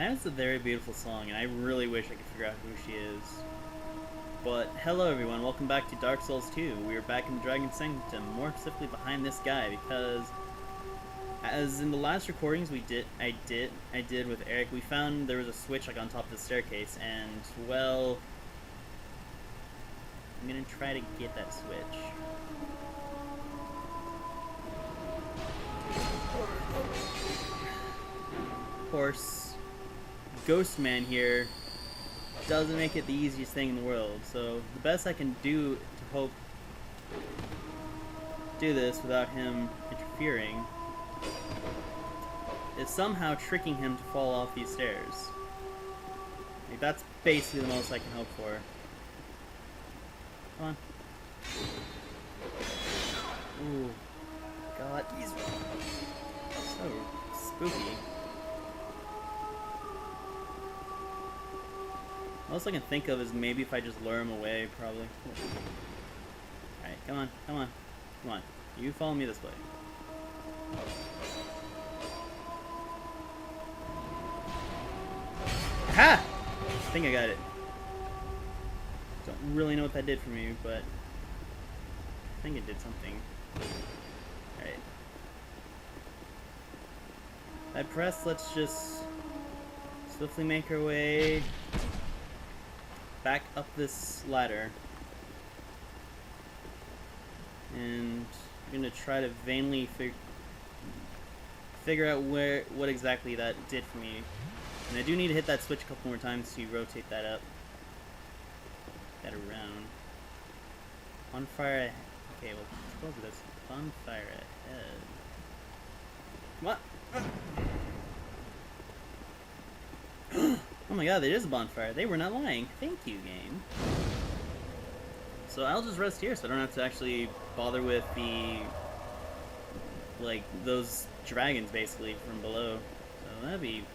That is a very beautiful song, and I really wish I could figure out who she is. But hello everyone, welcome back to Dark Souls 2. We are back in the Dragon Sanctum, more specifically behind this guy, because as in the last recordings I did with Eric, we found there was a switch like on top of the staircase, and well, I'm gonna try to get that switch. Of course, Ghost Man here doesn't make it the easiest thing in the world, so the best I can do to hope do this without him interfering is somehow tricking him to fall off these stairs. Like, that's basically the most I can hope for. Come on. Ooh. God, he's so spooky. All else I can think of is maybe if I just lure him away, probably. Alright, come on, come on. Come on. You follow me this way. Aha! I think I got it. Don't really know what that did for me, but I think it did something. Alright. I press, let's just swiftly make our way back up this ladder. And I'm gonna try to vainly figure out what exactly that did for me. And I do need to hit that switch a couple more times to rotate that up. That around. Bonfire. Okay, well, let's close this. Bonfire ahead. Come on! Oh my god, there is a bonfire. They were not lying. Thank you, game. So I'll just rest here so I don't have to actually bother with the, like, those dragons basically from below. So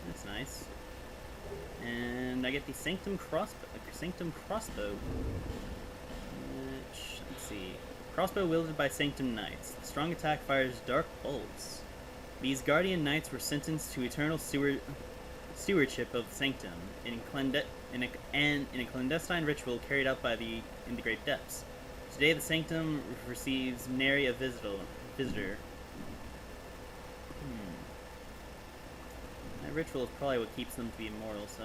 that's nice. And I get the Sanctum crossbow, which, let's see, crossbow wielded by Sanctum Knights. The strong attack fires dark bolts. These guardian knights were sentenced to eternal stewardship of Sanctum in a clandestine ritual carried out in the great depths. Today the Sanctum receives nary a visitor. That ritual is probably what keeps them to be immortal, so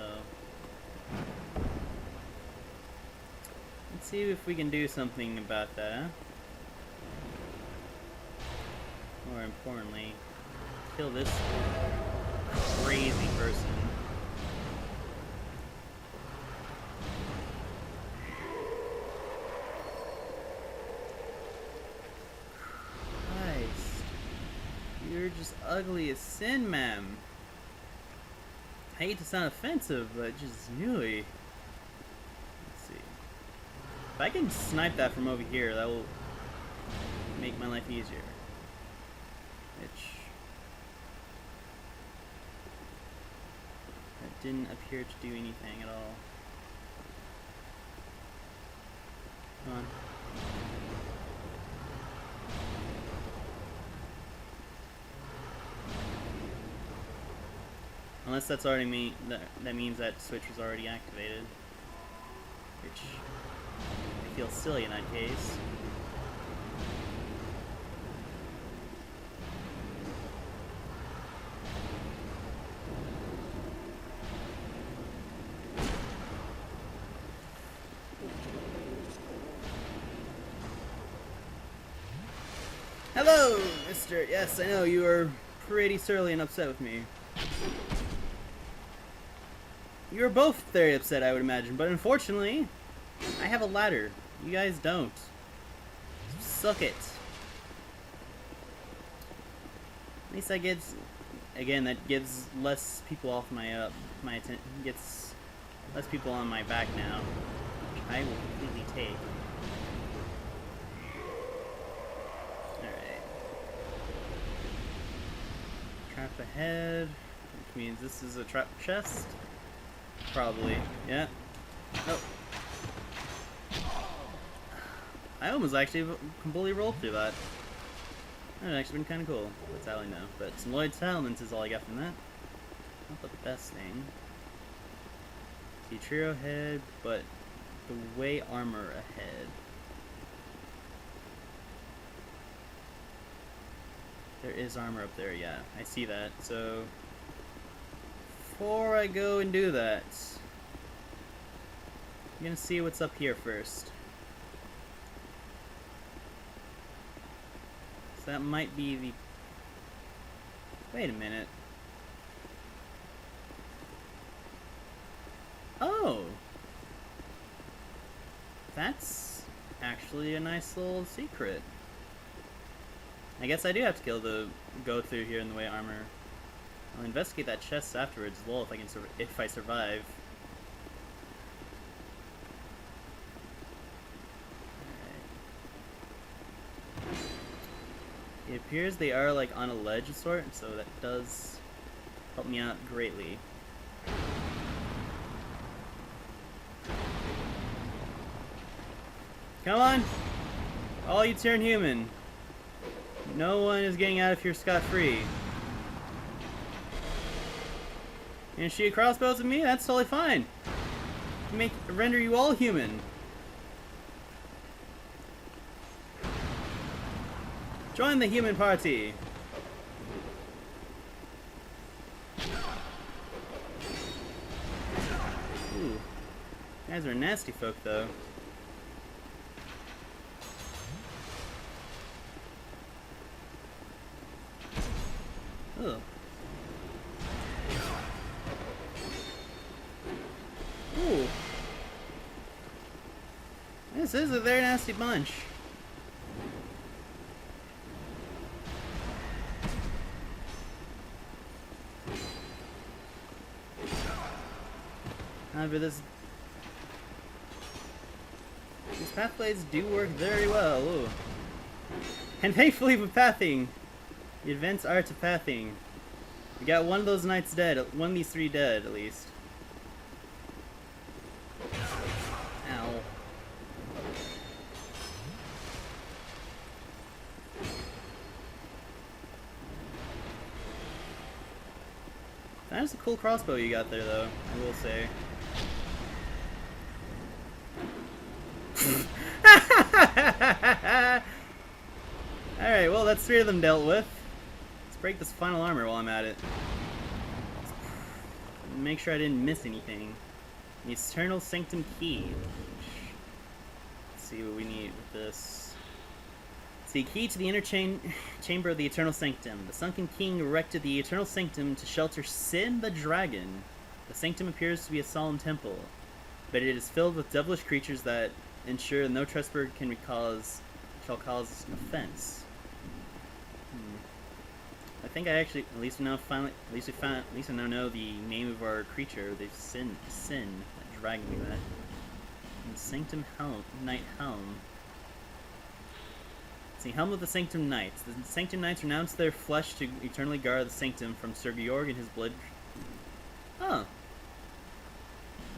let's see if we can do something about that. More importantly, kill this crazy person. Christ. You're just ugly as sin, ma'am. I hate to sound offensive, but just really. Let's see. If I can snipe that from over here, that will make my life easier. Which that didn't appear to do anything at all. Come on. Unless that's already that means that switch was already activated, which I feel silly in that case. Hello, mister. Yes, I know you are pretty surly and upset with me. You were both very upset, I would imagine, but unfortunately, I have a ladder. You guys don't. Suck it. At least I get, again, that gives less people off my attention. Gets less people on my back now, which I will completely take. Alright. Trap ahead, which means this is a trap chest. Probably, yeah. Oh. I almost actually completely rolled through that. That would actually been kind of cool. That's all I know. But some Lloyd's Settlements is all I got from that. Not the best thing. See trio ahead, but the way armor ahead. There is armor up there, yeah. I see that. So before I go and do that, I'm gonna see what's up here first. So that might be the... Wait a minute. Oh! That's actually a nice little secret. I guess I do have to go through here in the way armor. I'll investigate that chest afterwards as well if I survive. Alright. It appears they are like on a ledge of sort, so that does help me out greatly. Come on! All you turn human. No one is getting out of here scot-free. You gonna shoot crossbows at me? That's totally fine. Render you all human. Join the human party. Ooh. Guys are nasty folk, though. Ugh. Ooh. This is a very nasty bunch. However, these pathways do work very well. Ooh. And thankfully with pathing, the advanced art of pathing. We got one of those knights dead, one of these three dead at least. Ow. That is a cool crossbow you got there though, I will say. Alright, well that's 3 of them dealt with. Let's break this final armor while I'm at it. Make sure I didn't miss anything. The Eternal Sanctum Key. Let's see what we need with this. It's the key to the inner chamber of the Eternal Sanctum. The Sunken King erected the Eternal Sanctum to shelter Sin the Dragon. The Sanctum appears to be a solemn temple, but it is filled with devilish creatures that ensure no trespasser shall cause offense. I think I actually, at least we now know the name of our creature. They've Sin, that dragon we met. And Sanctum Knight Helm. It's the Helm of the Sanctum Knights. The Sanctum Knights renounce their flesh to eternally guard the Sanctum from Sir Yorg and his blood. Oh.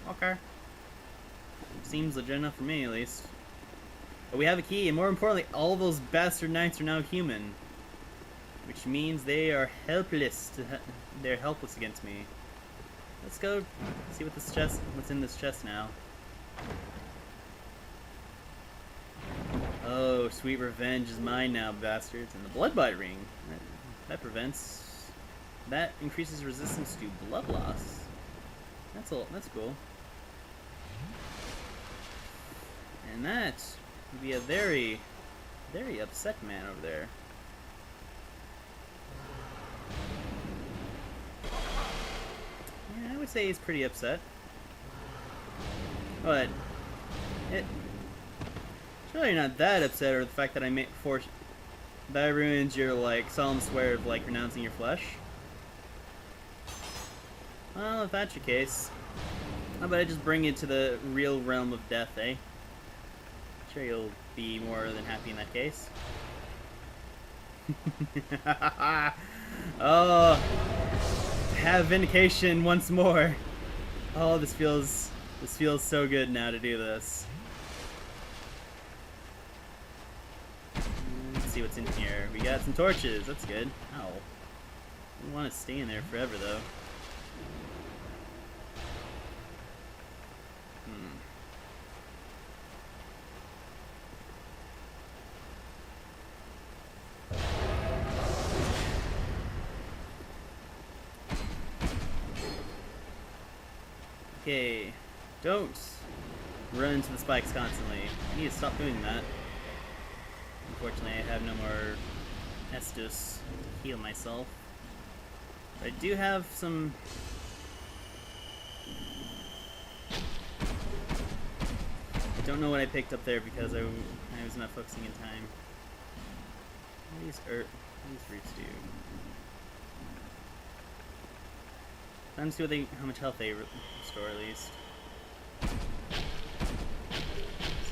Okay. Seems legit enough for me, at least. But we have a key, and more importantly, all those bastard knights are now human. Which means they are helpless. They're helpless against me. Let's go see what's in this chest now. Oh, sweet revenge is mine now, bastards. And the Bloodbite Ring. That increases resistance to blood loss. That's cool. And that would be a very, very upset man over there. Yeah, I would say he's pretty upset. But it's really not that upset over the fact that that ruins your like solemn swear of like renouncing your flesh. Well, if that's your case, how about I just bring you to the real realm of death, eh? Sure, you'll be more than happy in that case. Oh, have vindication once more. Oh, this feels so good now to do this. Let's see what's in here. We got some torches. That's good. Ow. I don't want to stay in there forever though. Okay. Don't run into the spikes constantly. I need to stop doing that. Unfortunately, I have no more Estus to heal myself. But I do have some... I don't know what I picked up there because I was not focusing in time. What do these roots do? Time to see what how much health they restore at least. Let's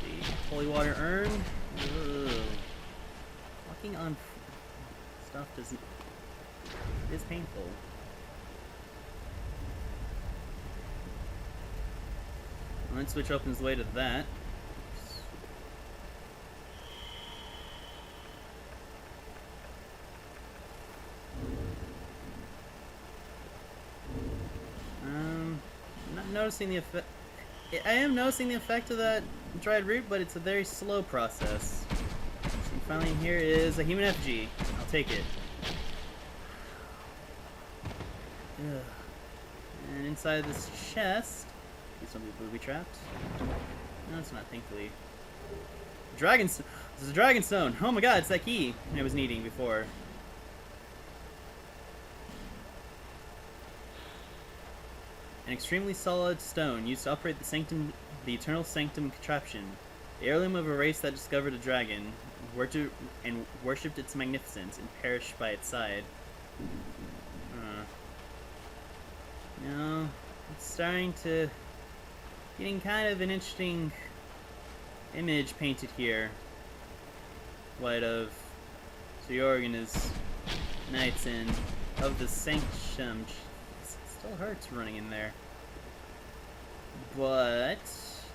see. Holy water urn. Ugh. Walking on stuff doesn't... It is painful. One switch opens the way to that. Not noticing the effect. I am noticing the effect of that dried root, but it's a very slow process. So finally, here is a human effigy. I'll take it. Ugh. And inside this chest, please don't be booby trapped. No, it's not. Thankfully, this is a dragon stone. Oh my god, it's that key I was needing before. An extremely solid stone used to operate the Sanctum, the Eternal Sanctum contraption. The heirloom of a race that discovered a dragon, worshipped its magnificence, and perished by its side. No, it's starting to... getting kind of an interesting image painted here. Light of Yorg and his knights and of the Sanctum. Still hurts running in there. But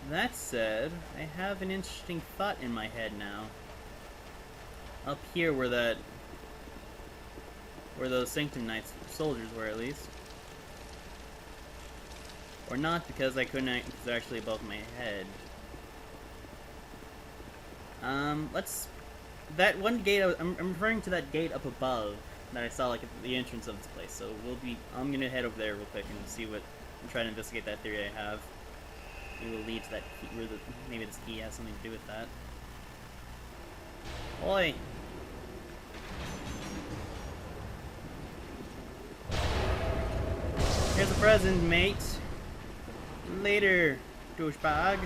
that said, I have an interesting thought in my head now. Up here where those Sanctum Knights soldiers were, at least. Or not, because I couldn't, because they're actually above my head. That one gate, I'm referring to that gate up above that I saw, like, at the entrance of this place. So I'm gonna head over there real quick and see and try to investigate that theory I have. It will lead to that key, maybe this key has something to do with that. Oi! Here's a present, mate. Later, douchebag.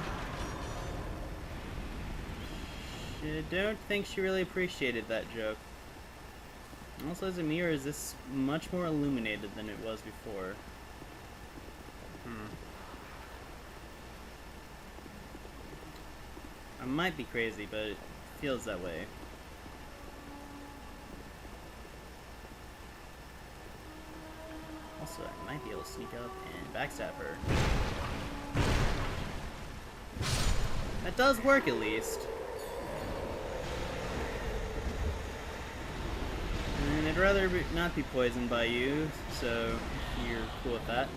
I don't think she really appreciated that joke. Also, as a mirror, is this much more illuminated than it was before? I might be crazy, but it feels that way. Also, I might be able to sneak up and backstab her. That does work, at least. And I'd rather not be poisoned by you, so you're cool with that.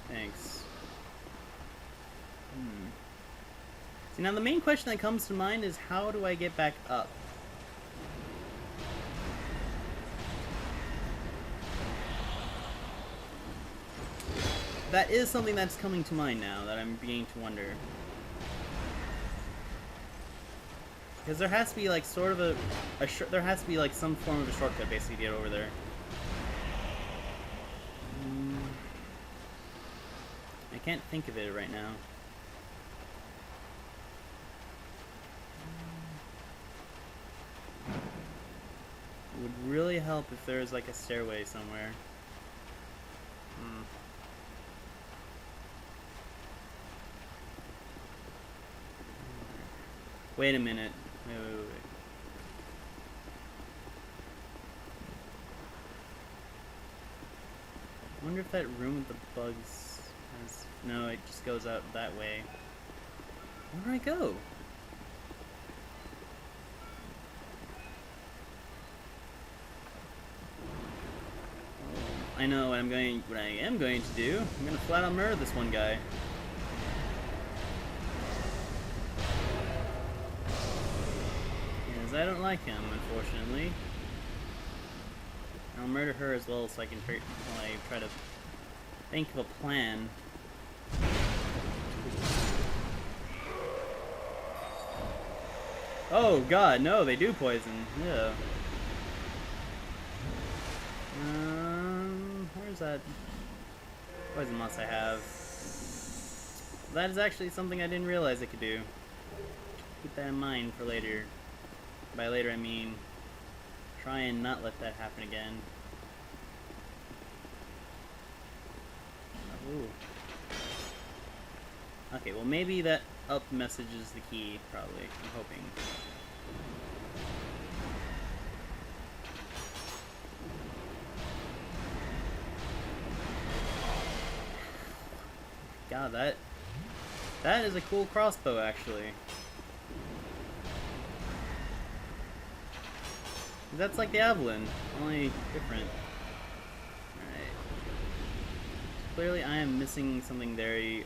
Thanks. See, now the main question that comes to mind is, how do I get back up? That is something that's coming to mind now, that I'm beginning to wonder. Because there has to be, like, sort of there has to be, like, some form of a shortcut, basically, to get over there. I can't think of it right now. It would really help if there was, like, a stairway somewhere. Wait a minute. Wait. I wonder if that room with the bugs has... No, it just goes out that way. Where do I go? I know what I am going to do. I'm going to flat out murder this one guy. Because I don't like him, unfortunately. I'll murder her as well, so I can try to think of a plan. Oh god, no, they do poison. Yeah. Where's that poison moss I have? That is actually something I didn't realize I could do. Keep that in mind for later. By later I mean try and not let that happen again. Ooh. Okay, well maybe that up message is the key, probably. I'm hoping. God, that is a cool crossbow, actually. That's like the Avalon, only different. Alright. Clearly I am missing something very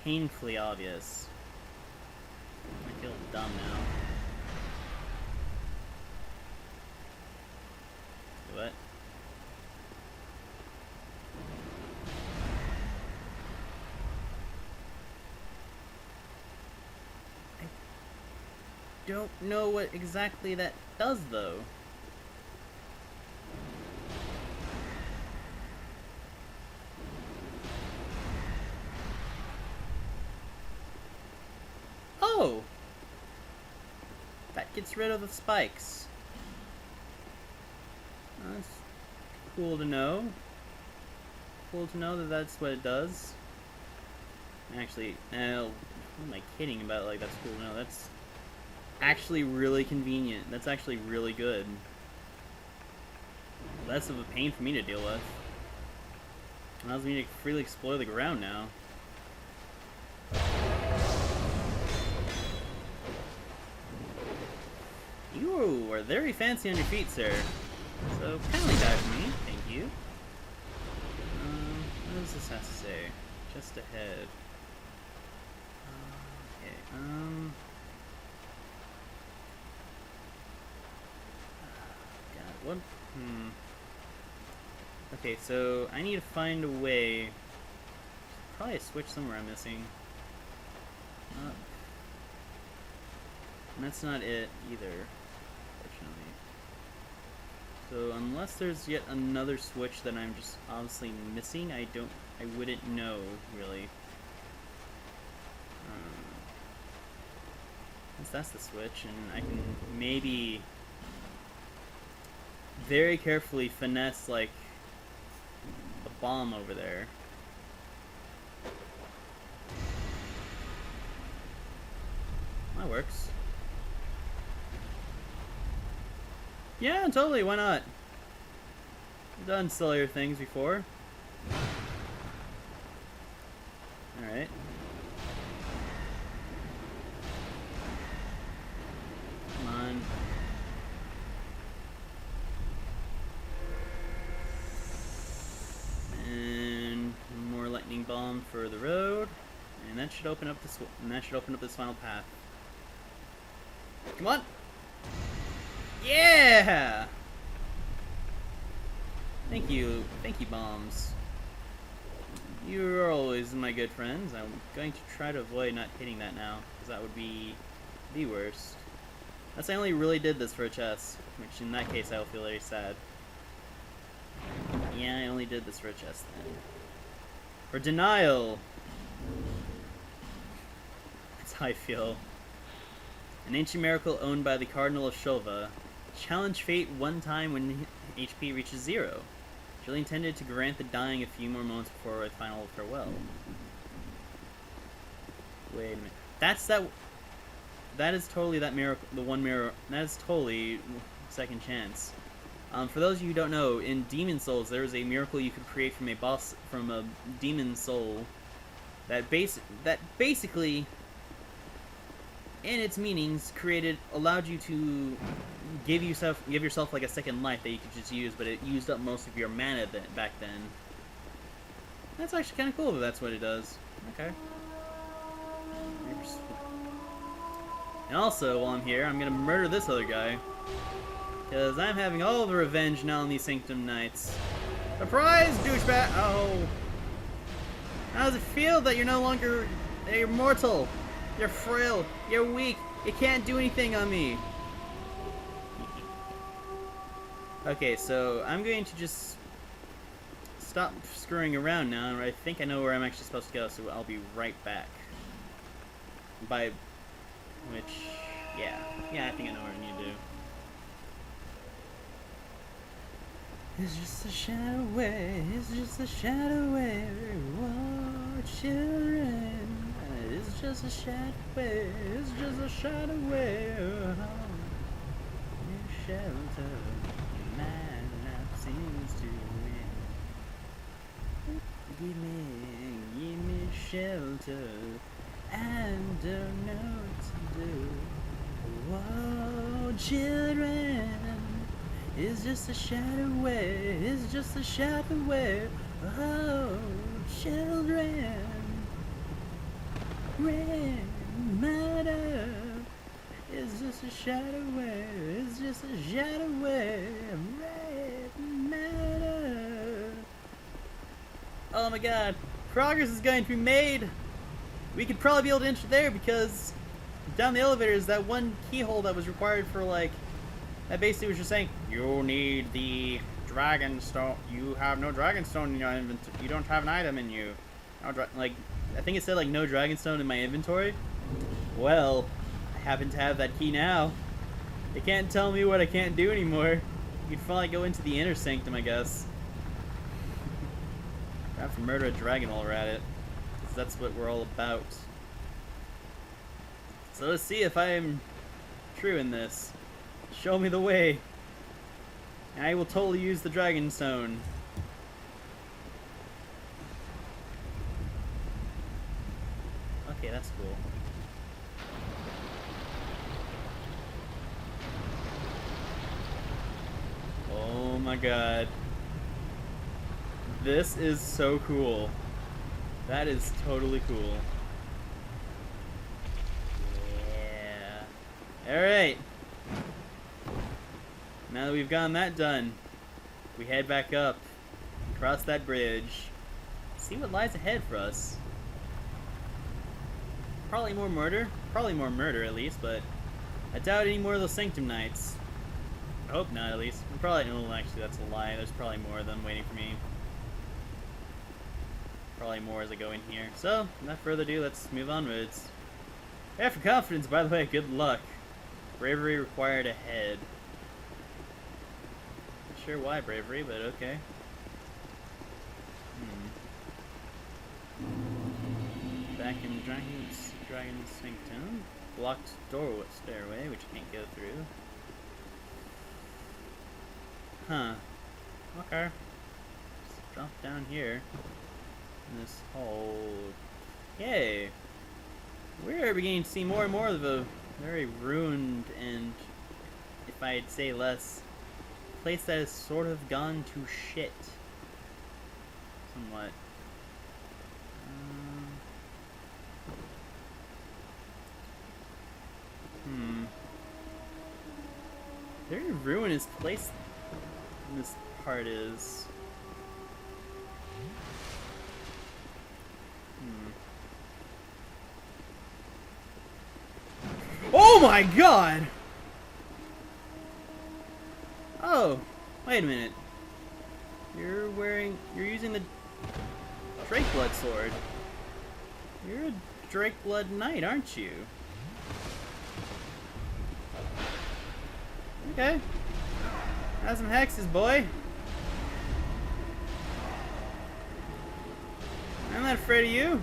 painfully obvious. I feel dumb now. What? I don't know what exactly that does, though. Oh! That gets rid of the spikes. That's cool to know. Cool to know that that's what it does. Actually, what am I kidding about? Like, that's cool to know. That's actually really convenient. That's actually really good. Less of a pain for me to deal with. Allows me to freely explore the ground now. You are very fancy on your feet, sir. So kindly dive for me, thank you. What does this have to say? Just ahead. Okay. God, what? Okay, so I need to find a way. Probably a switch somewhere I'm missing. And that's not it either, fortunately. So unless there's yet another switch that I'm just obviously missing, I wouldn't know, really. Since that's the switch, and I can maybe very carefully finesse, like, a bomb over there. That works. Yeah, totally, why not? I've done sillier things before. Alright. Come on. And more lightning bomb for the road. And that should open up this final path. Come on! Yeah! Thank you, bombs. You're always my good friends. I'm going to try to avoid not hitting that now, because that would be the worst. Unless I only really did this for a chest, which in that case I will feel very sad. Yeah, I only did this for a chest then. For denial! That's how I feel. An ancient miracle owned by the Cardinal of Shulva. Challenge fate one time when HP reaches 0. Surely intended to grant the dying a few more moments before a final farewell. Wait a minute. That is totally that miracle. The one mirror. That is totally second chance. For those of you who don't know, in Demon Souls there is a miracle you could create from a demon soul. That basically, in its meanings, allowed you to give yourself like a second life that you could just use, but it used up most of your mana back then. That's actually kind of cool that that's what it does. Okay. And also, while I'm here, I'm gonna murder this other guy. Because I'm having all the revenge now on these Sanctum Knights. Surprise, douchebag! Oh. How does it feel that you're no longer... You're mortal? You're frail. You're weak. You can't do anything on me. Okay, so I'm going to just stop screwing around now. I think I know where I'm actually supposed to go, so I'll be right back. By which, yeah, I think I know what I need to do. It's just a shadow away, it's just a shadow away, whoa, children. It's just a shadow away, it's just a shadow away, oh, your shelter, my life seems to end. Give me shelter, I don't know what to do. Whoa, children. It's just a shadow away, it's just a shadow away. Oh, children. Red matter. It's just a shadow away, it's just a shadow away. Red matter. Oh my god, progress is going to be made. We could probably be able to enter there because down the elevator is that one keyhole that was required for like... That basically was just saying, you need the dragon stone. You have no dragon stone in your inventory. You don't have an item in you. No like, I think it said like no dragon stone in my inventory. Well, I happen to have that key now. They can't tell me what I can't do anymore. You can finally go into the inner sanctum, I guess. I have to murder a dragon while we're at it. 'Cause that's what we're all about. So let's see if I'm true in this. Show me the way. And I will totally use the dragon stone. Okay, that's cool. Oh my god. This is so cool. That is totally cool. Yeah. Alright. Now that we've gotten that done, we head back up, cross that bridge, see what lies ahead for us. Probably more murder at least, but I doubt any more of those Sanctum Knights. I hope not, at least. Probably, no, actually that's a lie, there's probably more of them waiting for me. Probably more as I go in here. So, without further ado, let's move onwards. After confidence, by the way, good luck. Bravery required ahead. Sure why bravery, but okay. Back in the Dragon's Sanctum. Blocked stairway, which I can't go through. Huh. Okay. Let's drop down here. In this hole. Yay! We're beginning to see more and more of a very ruined and, if I'd say less, place that has sort of gone to shit. Somewhat. Very ruinous place this part is. Oh my god! Oh, wait a minute. You're using the Drakeblood sword. You're a Drakeblood knight, aren't you? Okay. Have some hexes, boy. I'm not afraid of you.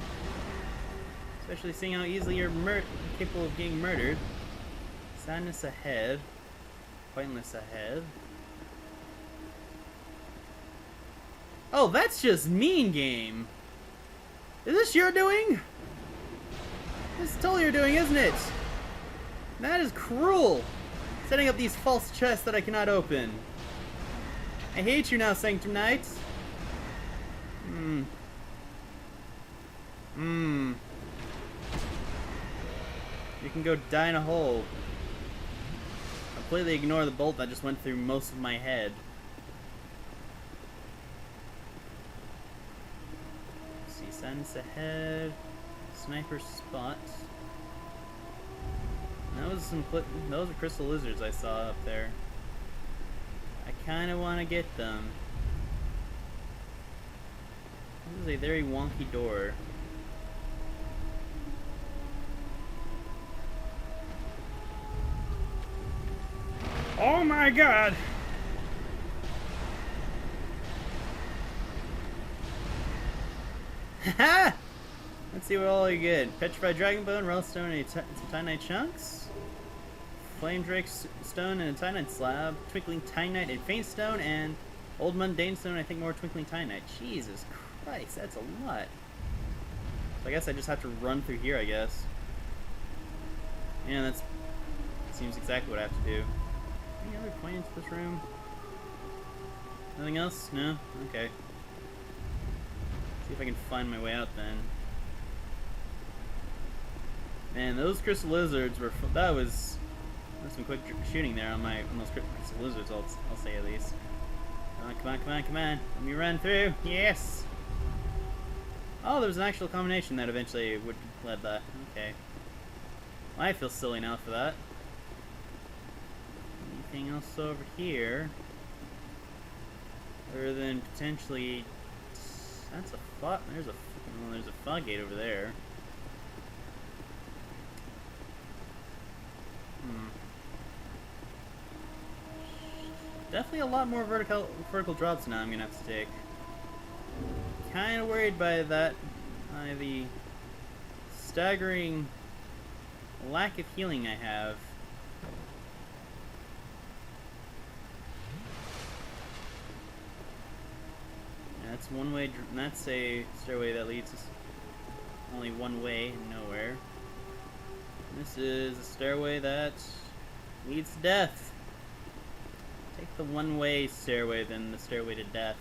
Especially seeing how easily you're capable of getting murdered. Sadness ahead. Pointless ahead. Oh, that's just mean game. Is this your doing? This is totally your doing, isn't it? That is cruel. Setting up these false chests that I cannot open. I hate you now, Sanctum Knights. You can go die in a hole. Completely ignore the bolt that just went through most of my head. Guidance ahead. Sniper spot. Those are crystal lizards I saw up there. I kind of want to get them. This is a very wonky door. Oh my god! Haha! Let's see what all you get. Petrified Dragon Bone, Railstone, and some Titanite chunks. Flame Drake Stone and a Titanite slab. Twinkling Titanite and Faint Stone, and Old Mundane Stone, I think more Twinkling Titanite. Jesus Christ, that's a lot. So I guess I just have to run through here, I guess. Yeah, that seems exactly what I have to do. Any other point into this room? Nothing else? No? Okay. See if I can find my way out then. Man, those crystal lizards were. That was some quick shooting there on those crystal lizards. I'll say at least. Come on, come on, come on! Let me run through. Yes. Oh, there was an actual combination that eventually would lead that. Okay. I feel silly now for that. Anything else over here? Other than potentially. That's a fog. There's a fog gate over there. Definitely a lot more vertical drops now I'm gonna have to take. Kind of worried by that. The staggering lack of healing I have. That's one way. That's a stairway that leads us only one way and nowhere. This is a stairway that leads to death. Take the one-way stairway than the stairway to death.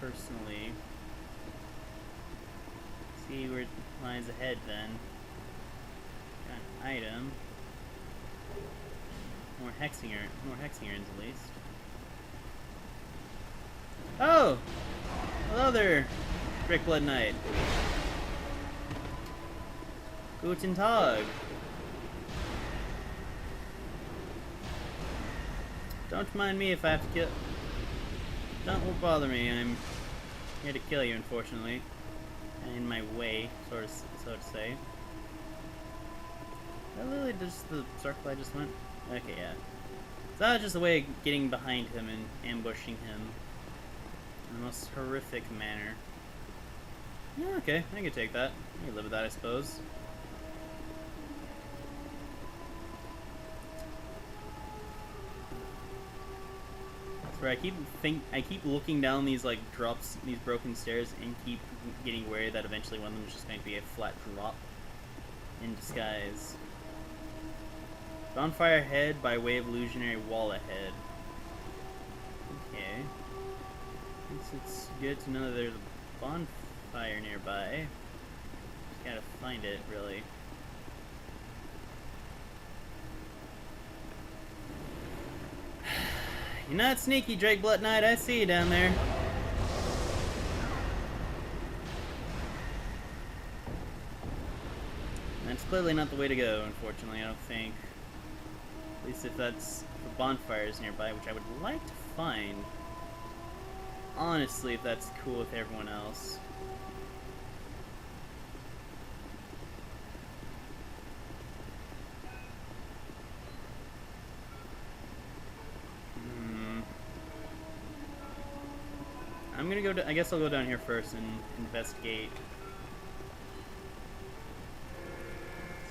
Personally, see where it lies ahead. Then got an item. More hexing urns at least. Oh! Hello there, Drakeblood Knight. Guten Tag. Don't mind me if I have to kill. Don't bother me. I'm here to kill you, unfortunately. And in my way, so to say. That literally just the circle I just went? Okay, yeah. So that was just a way of getting behind him and ambushing him in the most horrific manner. Yeah, okay, I can take that. I can live with that, I suppose. Where I keep looking down these like drops, these broken stairs, and keep getting wary that eventually one of them is just going to be a flat drop in disguise. Bonfire ahead by way of illusionary wall ahead. Okay. It's good to know that there's a bonfire nearby. Just gotta find it, really. You're not sneaky, Drakeblood Knight. I see you down there. That's clearly not the way to go, unfortunately, I don't think. At least if that's the bonfires nearby, which I would like to find. Honestly, if that's cool with everyone else. I'm gonna go. I guess I'll go down here first and investigate.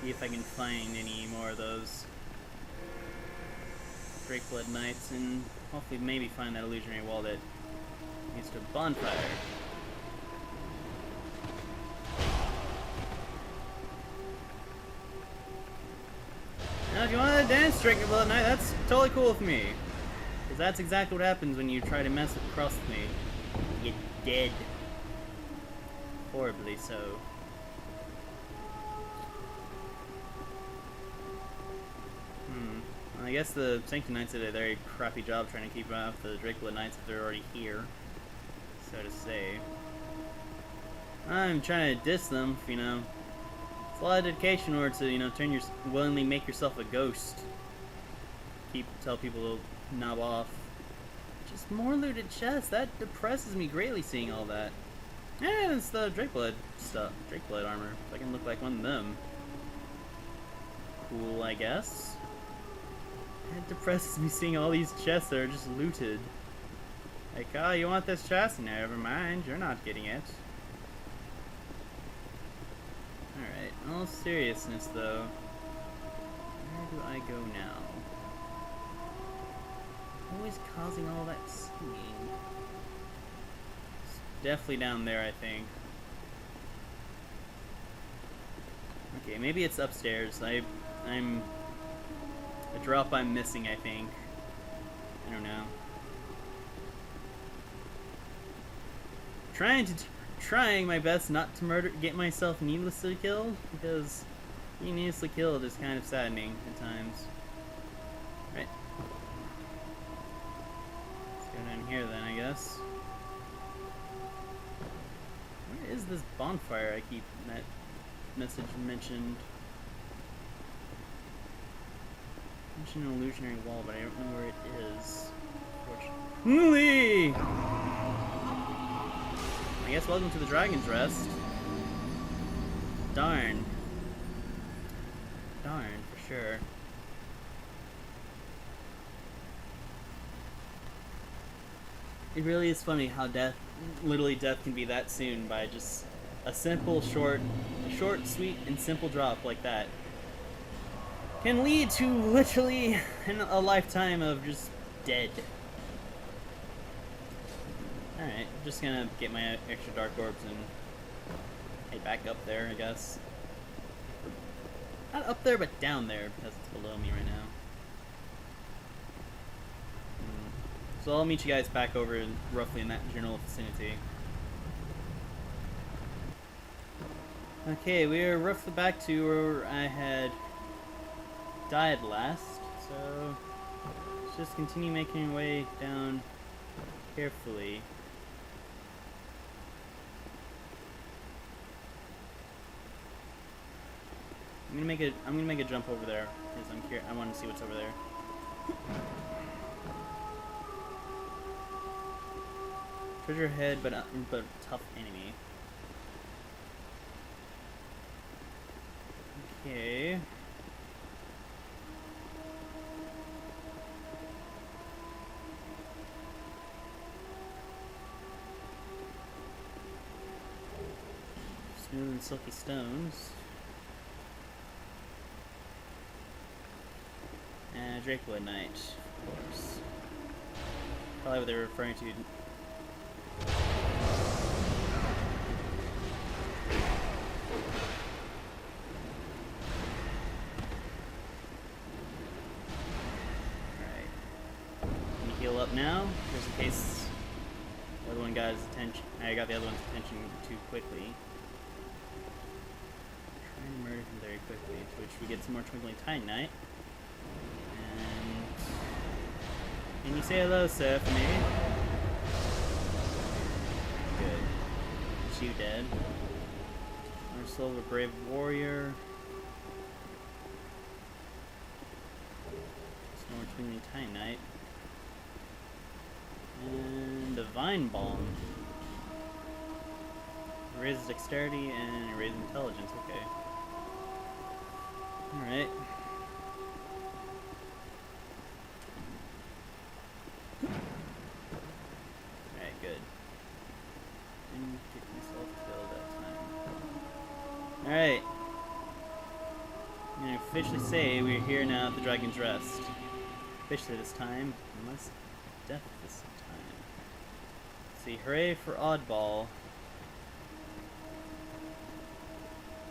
See if I can find any more of those Drakeblood Knights, and hopefully maybe find that illusionary wall that leads to a bonfire. Now, if you want to dance, Drakeblood Knight, that's totally cool with me. Because that's exactly what happens when you try to mess across with me. You get dead. Horribly so. Well, I guess the Sanctum Knights did a very crappy job trying to keep out the Drakeblood Knights if they're already here, so to say. I'm trying to diss them, you know. It's a lot of dedication in order to, you know, willingly make yourself a ghost. Tell people to knob off. Just more looted chests. That depresses me greatly seeing all that. And it's the Drakeblood stuff. Drakeblood armor. So I can look like one of them. Cool, I guess. It depresses me seeing all these chests that are just looted. Like, oh, you want this chest? Never mind, you're not getting it. Alright, in all seriousness though, where do I go now? Always causing all that singing. It's definitely down there, I think. Okay, maybe it's upstairs. I'm a drop I'm missing, I think. I don't know. Trying my best not to get myself needlessly killed, because being needlessly killed is kind of saddening at times. Right. Let's go down here then, I guess. Where is this bonfire that message mentioned? Mentioned an illusionary wall, but I don't know where it is. Unfortunately. I guess welcome to the Dragon's Rest. Darn. Darn, for sure. It really is funny how literally death can be that soon by just a simple, short, sweet, and simple drop like that. Can lead to literally a lifetime of just dead. Alright, just gonna get my extra dark orbs and head back up there, I guess. Not up there, but down there, because it's below me right now. So I'll meet you guys back over roughly in that general vicinity. Okay, we are roughly back to where I had died last, so let's just continue making our way down carefully. I'm gonna make a jump over there because I'm curious. I want to see what's over there. Treasure head, but tough enemy. Okay. Smooth and silky stones. Drakeblood Knight, of course. Probably what they're referring to. Alright. Let me heal up now, just in case the other one got his attention. I got the other one's attention too quickly. Trying to murder him very quickly, to which we get some more Twinkling Titanite. Can you say hello, sir, for me? Good. Is you dead? Our soul of a brave warrior. Some more Twinkling Titanite. And Divine Balm. It raises dexterity and it raises intelligence, okay. Alright. Alright, good. Didn't get myself killed that time. Alright. I'm gonna officially say we're here now at the Dragon's Rest. Officially this time, unless death this time. Let's see, hooray for Oddball.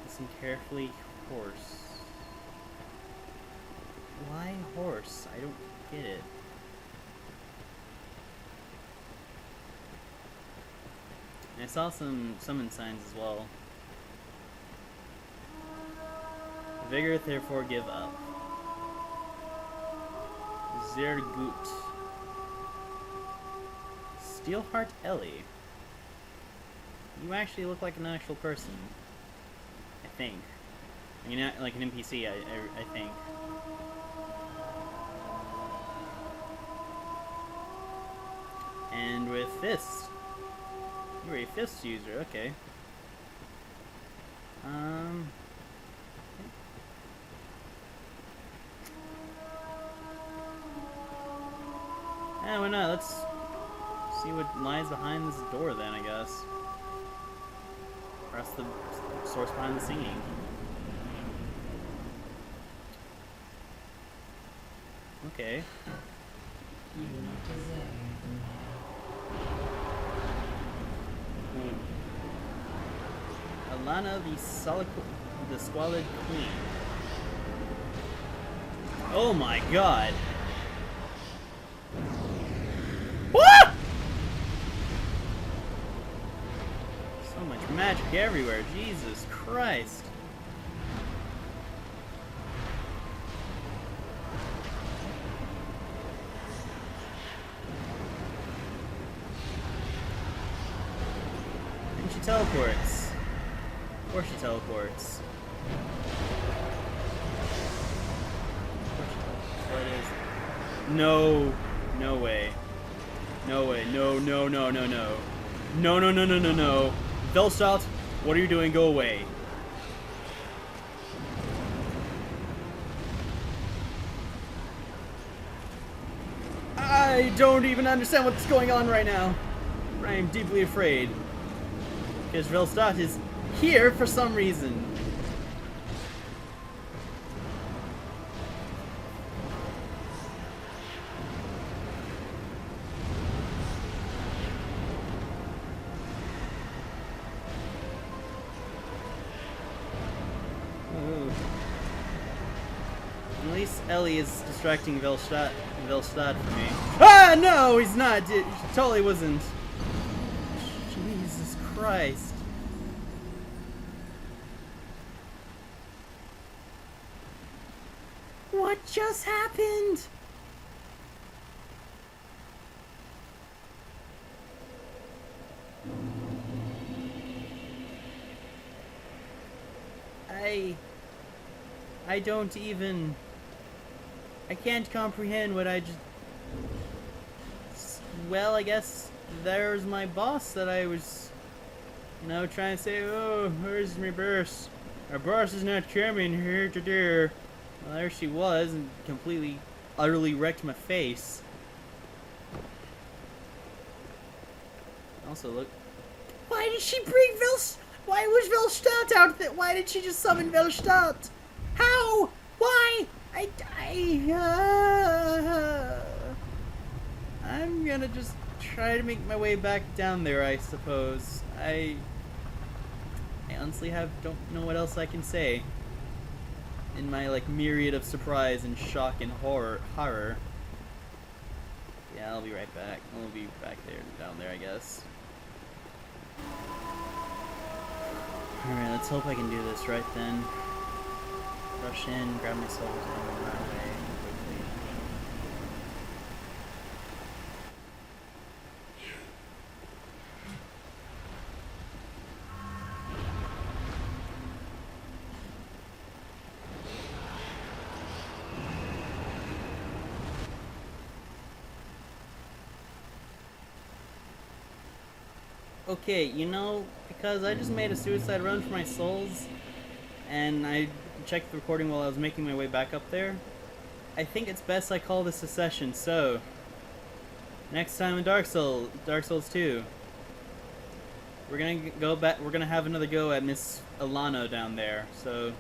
Listen carefully, horse. Why horse? I don't get it. I saw some summon signs as well. Vigor, therefore give up. Zergut. Steelheart Ellie. You actually look like an actual person. I think. You're not like an NPC, I think. And with Fist. You're a Fist user, okay. Yeah, why not? Let's see what lies behind this door then, I guess. Or else the source behind the singing. Okay. You do not deserve Alana, the Squalid Queen. Oh my god! What? So much magic everywhere, Jesus Christ. And she teleports. Of course she teleports. What is... No. No way. No way. No, no, no, no, no. No, no, no, no, no, no. Velstadt, what are you doing? Go away. I don't even understand what's going on right now. I am deeply afraid. Because Velstadt is here for some reason. Ooh. At least Ellie is distracting Velstadt for me. Ah, no, he's not. He totally wasn't. Jesus Christ. What just happened? I don't even... I can't comprehend what I just... Well, I guess there's my boss that I was, you know, trying to say, oh, where's my boss? Our boss is not coming here today. Well, there she was, and completely, utterly wrecked my face. Also, look. Why did she bring Why was Velstadt out there? Why did she just summon Velstadt? How? Why? I'm gonna just try to make my way back down there, I suppose. I honestly don't know what else I can say. In my, like, myriad of surprise and shock and horror. Yeah, I'll be right back. I'll be back there, down there, I guess. Alright, let's hope I can do this right then. Rush in, grab my souls, and run away quickly. Okay, you know, because I just made a suicide run for my souls, and I checked the recording while I was making my way back up there, I think it's best I call this a session. So, next time in Dark Souls 2, we're gonna go back, we're gonna have another go at Miss Alano down there. So,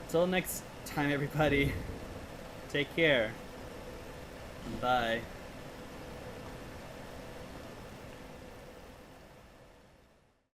until next time, everybody, take care. Bye.